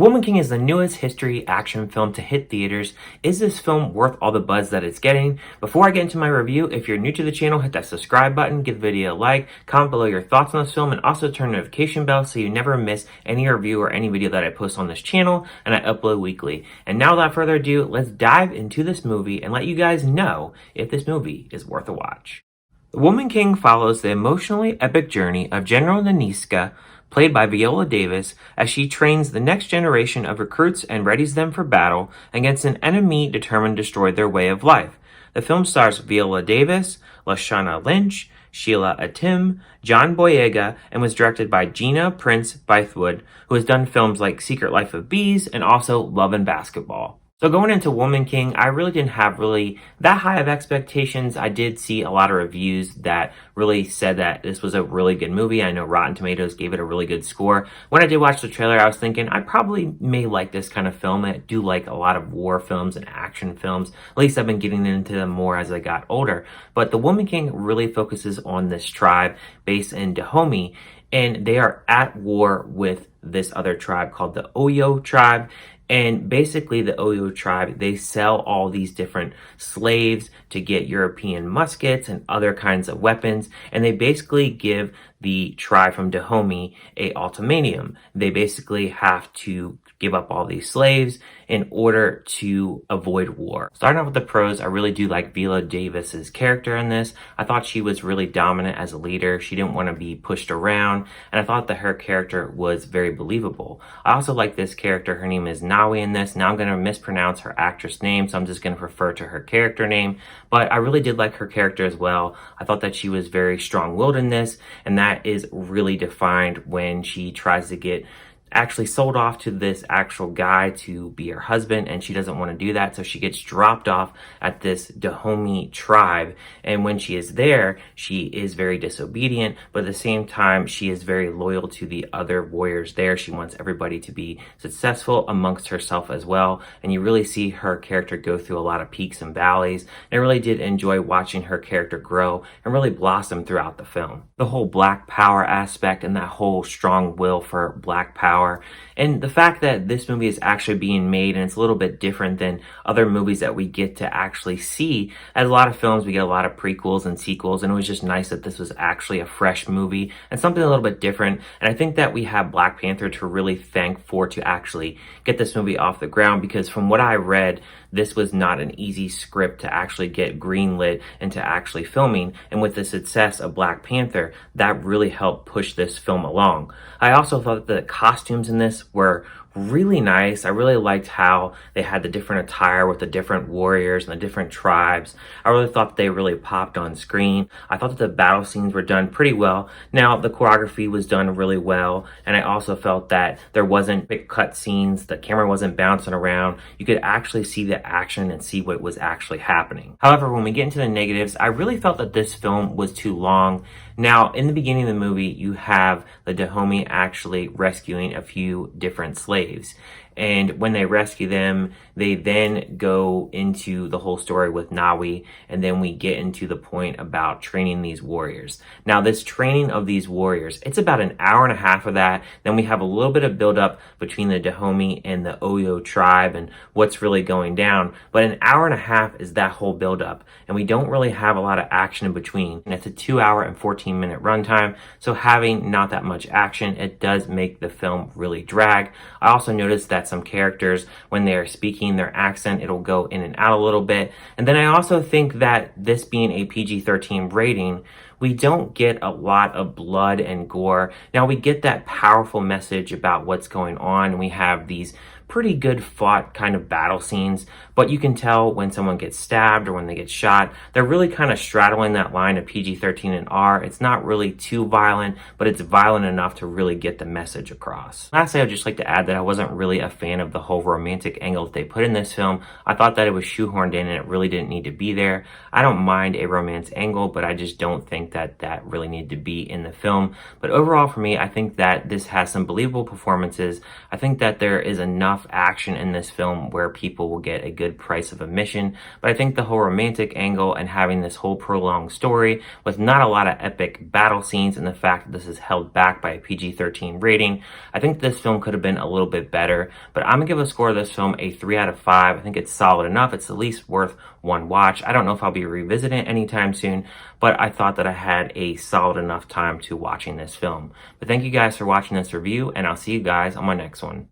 The Woman King is the newest history action film to hit theaters. Is this film worth all the buzz that it's getting? Before I get into my review, if you're new to the channel, hit that subscribe button, give the video a like, comment below your thoughts on this film, and also turn the notification bell so you never miss any review or any video that I post on this channel and I upload weekly. And now without further ado, let's dive into this movie and let you guys know if this movie is worth a watch. The Woman King follows the emotionally epic journey of General Naniska, played by Viola Davis, as she trains the next generation of recruits and readies them for battle against an enemy determined to destroy their way of life. The film stars Viola Davis, Lashana Lynch, Sheila Atim, John Boyega, and was directed by Gina Prince Bythewood, who has done films like Secret Life of Bees and also Love and Basketball. So going into Woman King, I really didn't have that high of expectations. I did see a lot of reviews that really said that this was a really good movie. I know Rotten Tomatoes gave it a really good score. When I did watch the trailer, I was thinking I probably may like this kind of film. I do like a lot of war films and action films. At least I've been getting into them more as I got older. But The Woman King really focuses on this tribe based in Dahomey, and they are at war with this other tribe called the Oyo tribe. And basically the Oyo tribe, they sell all these different slaves to get European muskets and other kinds of weapons. And they basically give the tribe from Dahomey a ultimatum. They basically have to give up all these slaves in order to avoid war. Starting off with the pros, I really do like Viola Davis's character in this. I thought she was really dominant as a leader. She didn't want to be pushed around, and I thought that her character was very believable. I also like this character. Her name is Nawi in this. Now I'm going to mispronounce her actress name, so I'm just going to refer to her character name. But I really did like her character as well. I thought that she was very strong-willed in this, and that is really defined when she tries to get actually sold off to this actual guy to be her husband, and she doesn't want to do that, so she gets dropped off at this Dahomey tribe. And when she is there, she is very disobedient, but at the same time she is very loyal to the other warriors there. She wants everybody to be successful amongst herself as well, and you really see her character go through a lot of peaks and valleys. And I really did enjoy watching her character grow and really blossom throughout the film. The whole black power aspect and that whole strong will for black power, and the fact that this movie is actually being made and it's a little bit different than other movies that we get to actually see. As a lot of films, we get a lot of prequels and sequels, and it was just nice that this was actually a fresh movie and something a little bit different. And I think that we have Black Panther to really thank for to actually get this movie off the ground, because from what I read, this was not an easy script to actually get greenlit into actually filming. And with the success of Black Panther, that really helped push this film along. I also thought that the costumes in this were really nice. I really liked how they had the different attire with the different warriors and the different tribes. I really thought they really popped on screen. I thought that the battle scenes were done pretty well. Now, the choreography was done really well, and I also felt that there wasn't quick cut scenes. The camera wasn't bouncing around. You could actually see the action and see what was actually happening. However, when we get into the negatives, I really felt that this film was too long. Now, in the beginning of the movie, you have the Dahomey actually rescuing a few different slaves. And when they rescue them, they then go into the whole story with Nawi, and then we get into the point about training these warriors. Now, this training of these warriors, it's about an hour and a half of that. Then we have a little bit of buildup between the Dahomey and the Oyo tribe and what's really going down. But an hour and a half is that whole buildup, and we don't really have a lot of action in between. And it's a 2 hour and 14-minute runtime, so having not that much action, it does make the film really drag. I also noticed that some characters, when they are speaking, their accent, it'll go in and out a little bit. And then I also think that this being a PG-13 rating, we don't get a lot of blood and gore. Now, we get that powerful message about what's going on. We have these pretty good fought kind of battle scenes, but you can tell when someone gets stabbed or when they get shot, they're really kind of straddling that line of PG-13 and R. It's not really too violent, but it's violent enough to really get the message across. Lastly, I'd just like to add that I wasn't really a fan of the whole romantic angle that they put in this film. I thought that it was shoehorned in and it really didn't need to be there. I don't mind a romance angle, but I just don't think think that that really needed to be in the film. But overall for me, I think that this has some believable performances. I think that there is enough action in this film where people will get a good price of admission. But I think the whole romantic angle and having this whole prolonged story with not a lot of epic battle scenes, and the fact that this is held back by a PG-13 rating, I think this film could have been a little bit better. But I'm gonna give a score of this film a 3 out of 5. I think it's solid enough. It's at least worth one watch. I don't know if I'll be revisiting it anytime soon, but I thought that I had a solid enough time to watching this film. But thank you guys for watching this review, and I'll see you guys on my next one.